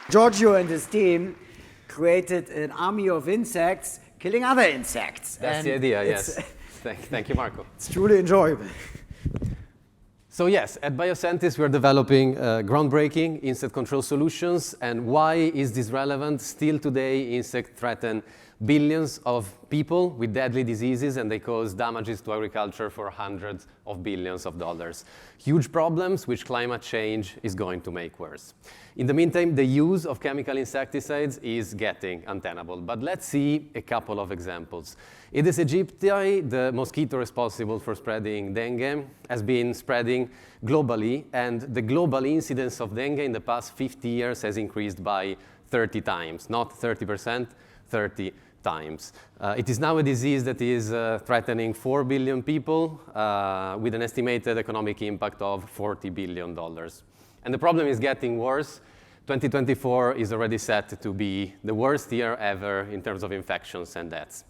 Giorgio and his team created an army of insects killing other insects. That's the idea, yes. Thank you, Marco. It's truly enjoyable. So yes, at Biocentis we're developing groundbreaking insect control solutions. And why is this relevant? Still today, insects threaten billions of people with deadly diseases, and they cause damages to agriculture for hundreds of billions of dollars. Huge problems which climate change is going to make worse. In the meantime, the use of chemical insecticides is getting untenable. But let's see a couple of examples. Aedes aegypti, the mosquito responsible for spreading dengue, has been spreading globally, and the global incidence of dengue in the past 50 years has increased by 30 times, not 30%, 30 times. It is now a disease that is threatening 4 billion people with an estimated economic impact of $40 billion. And the problem is getting worse. 2024 is already set to be the worst year ever in terms of infections and deaths.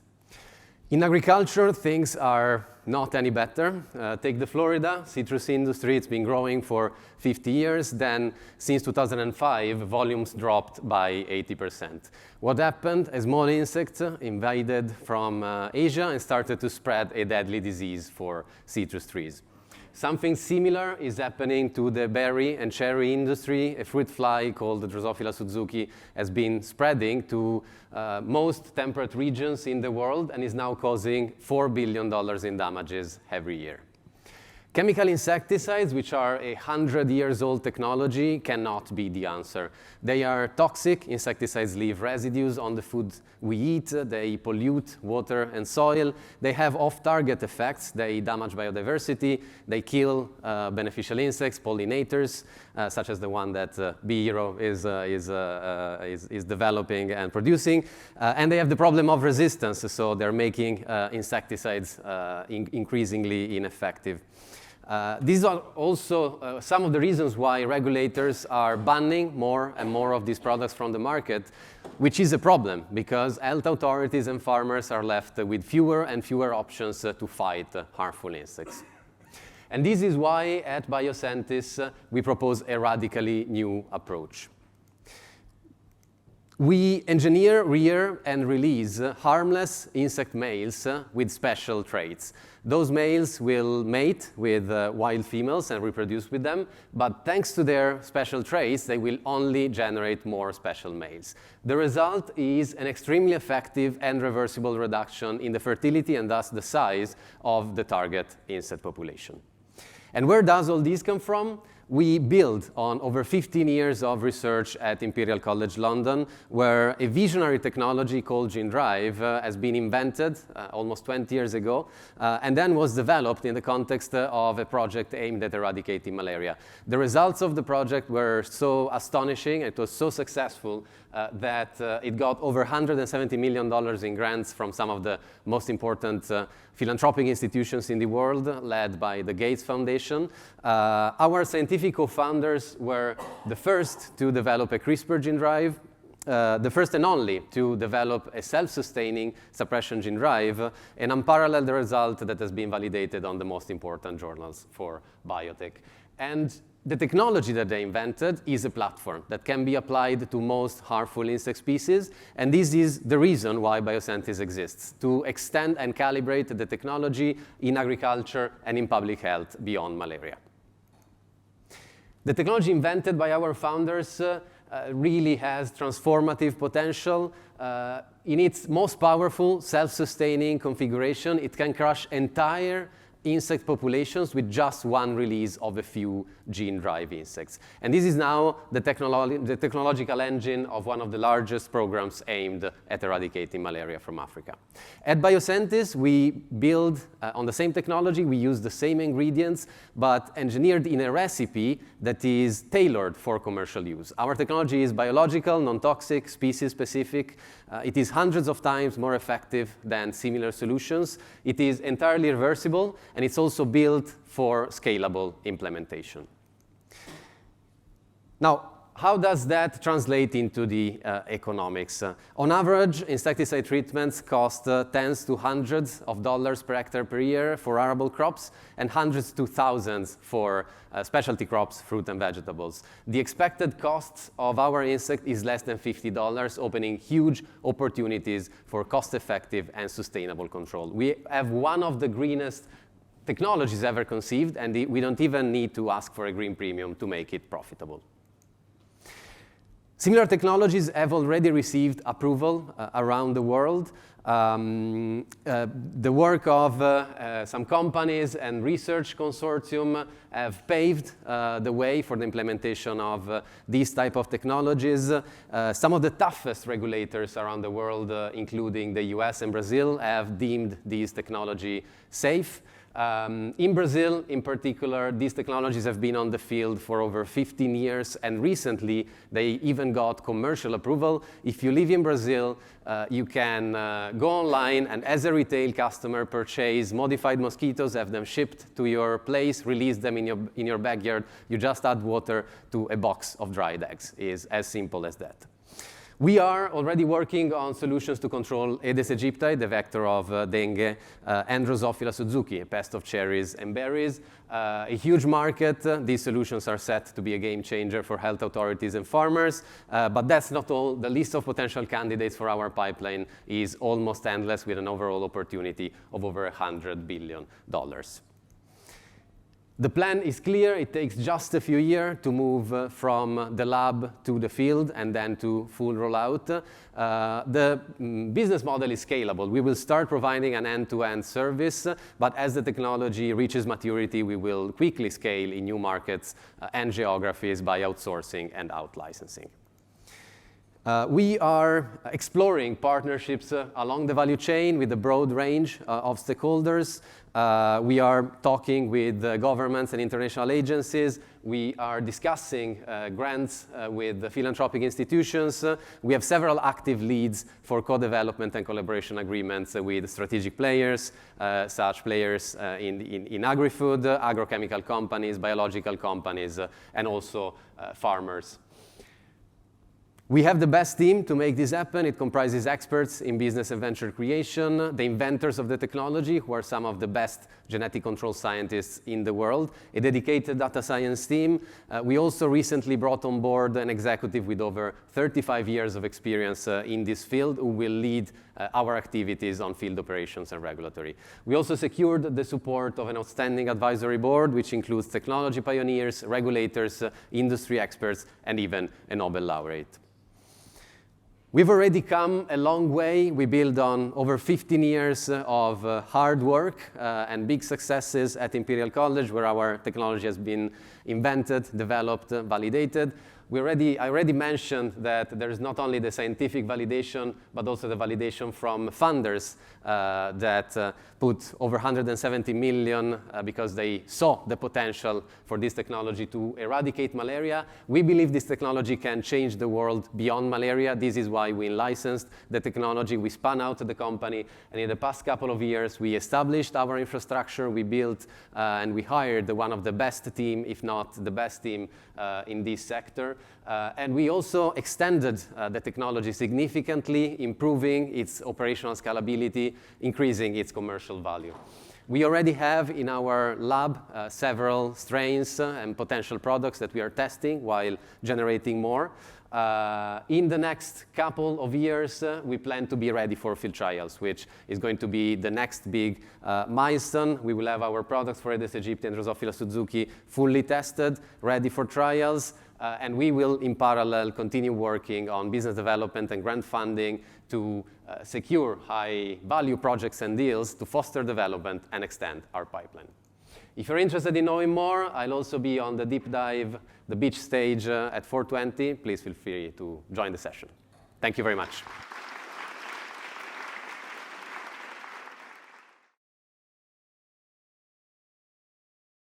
In agriculture, things are not any better. Take the Florida citrus industry. It's been growing for 50 years. Then, since 2005, volumes dropped by 80%. What happened? A small insect invaded from Asia and started to spread a deadly disease for citrus trees. Something similar is happening to the berry and cherry industry. A fruit fly called the Drosophila suzuki has been spreading to most temperate regions in the world and is now causing $4 billion in damages every year. Chemical insecticides, which are a 100-year-old technology, cannot be the answer. They are toxic. Insecticides leave residues on the food we eat. They pollute water and soil. They have off-target effects. They damage biodiversity. They kill beneficial insects, pollinators, such as the one that Bee Hero is developing and producing. And they have the problem of resistance, so they're making insecticides increasingly ineffective. These are also some of the reasons why regulators are banning more and more of these products from the market, which is a problem because health authorities and farmers are left with fewer and fewer options to fight harmful insects. And this is why at Biocentis we propose a radically new approach. We engineer, rear, and release harmless insect males with special traits. Those males will mate with wild females and reproduce with them, but thanks to their special traits, they will only generate more special males. The result is an extremely effective and reversible reduction in the fertility and thus the size of the target insect population. And where does all this come from? We build on over 15 years of research at Imperial College London, where a visionary technology called Gene Drive has been invented almost 20 years ago, and then was developed in the context of a project aimed at eradicating malaria. The results of the project were so astonishing, it was so successful that it got over $170 million in grants from some of the most important philanthropic institutions in the world, led by the Gates Foundation. Our scientific co-founders were the first to develop a CRISPR gene drive, the first and only to develop a self-sustaining suppression gene drive, an unparalleled result that has been validated on the most important journals for biotech. And the technology that they invented is a platform that can be applied to most harmful insect species, and this is the reason why Biocentis exists, to extend and calibrate the technology in agriculture and in public health beyond malaria. The technology invented by our founders really has transformative potential. In its most powerful, self-sustaining configuration, it can crush entire insect populations with just one release of a few gene drive insects. And this is now the technological engine of one of the largest programs aimed at eradicating malaria from Africa. At Biocentis, we build on the same technology, we use the same ingredients, but engineered in a recipe that is tailored for commercial use. Our technology is biological, non-toxic, species-specific. It is hundreds of times more effective than similar solutions. It is entirely reversible, and it's also built for scalable implementation. Now, how does that translate into the economics? On average, insecticide treatments cost tens to hundreds of dollars per hectare per year for arable crops and hundreds to thousands for specialty crops, fruit and vegetables. The expected cost of our insect is less than $50, opening huge opportunities for cost-effective and sustainable control. We have one of the greenest technologies ever conceived, and we don't even need to ask for a green premium to make it profitable. Similar technologies have already received approval around the world. The work of some companies and research consortium have paved the way for the implementation of these type of technologies. Some of the toughest regulators around the world, including the US and Brazil, have deemed these technology safe. In Brazil, in particular, these technologies have been on the field for over 15 years, and recently they even got commercial approval. If you live in Brazil, you can go online and as a retail customer purchase modified mosquitoes, have them shipped to your place, release them in your backyard. You just add water to a box of dried eggs. It is as simple as that. We are already working on solutions to control Aedes aegypti, the vector of dengue, and Drosophila suzuki, a pest of cherries and berries. A huge market. These solutions are set to be a game changer for health authorities and farmers. But that's not all. The list of potential candidates for our pipeline is almost endless, with an overall opportunity of over $100 billion. The plan is clear. It takes just a few years to move from the lab to the field and then to full rollout. The business model is scalable. We will start providing an end-to-end service, but as the technology reaches maturity, we will quickly scale in new markets and geographies by outsourcing and out-licensing. We are exploring partnerships along the value chain with a broad range of stakeholders. We are talking with governments and international agencies. We are discussing grants with philanthropic institutions. We have several active leads for co-development and collaboration agreements with strategic players, such players in agri-food, agrochemical companies, biological companies, and also farmers. We have the best team to make this happen. It comprises experts in business and venture creation, the inventors of the technology, who are some of the best genetic control scientists in the world, a dedicated data science team. We also recently brought on board an executive with over 35 years of experience in this field, who will lead our activities on field operations and regulatory. We also secured the support of an outstanding advisory board, which includes technology pioneers, regulators, industry experts, and even a Nobel laureate. We've already come a long way. We build on over 15 years of hard work and big successes at Imperial College, where our technology has been invented, developed, validated. I already mentioned that there is not only the scientific validation, but also the validation from funders that put over 170 million because they saw the potential for this technology to eradicate malaria. We believe this technology can change the world beyond malaria. This is why we licensed the technology. We spun out the company, and in the past couple of years, we established our infrastructure. We built and we hired one of the best team, if not the best team in this sector. And we also extended the technology significantly, improving its operational scalability, increasing its commercial value. We already have in our lab several strains and potential products that we are testing while generating more. In the next couple of years, we plan to be ready for field trials, which is going to be the next big milestone. We will have our products for Aedes aegypti and Drosophila suzuki fully tested, ready for trials, and we will, in parallel, continue working on business development and grant funding to secure high-value projects and deals to foster development and extend our pipeline. If you're interested in knowing more, I'll also be on the deep dive, the beach stage at 4:20. Please feel free to join the session. Thank you very much.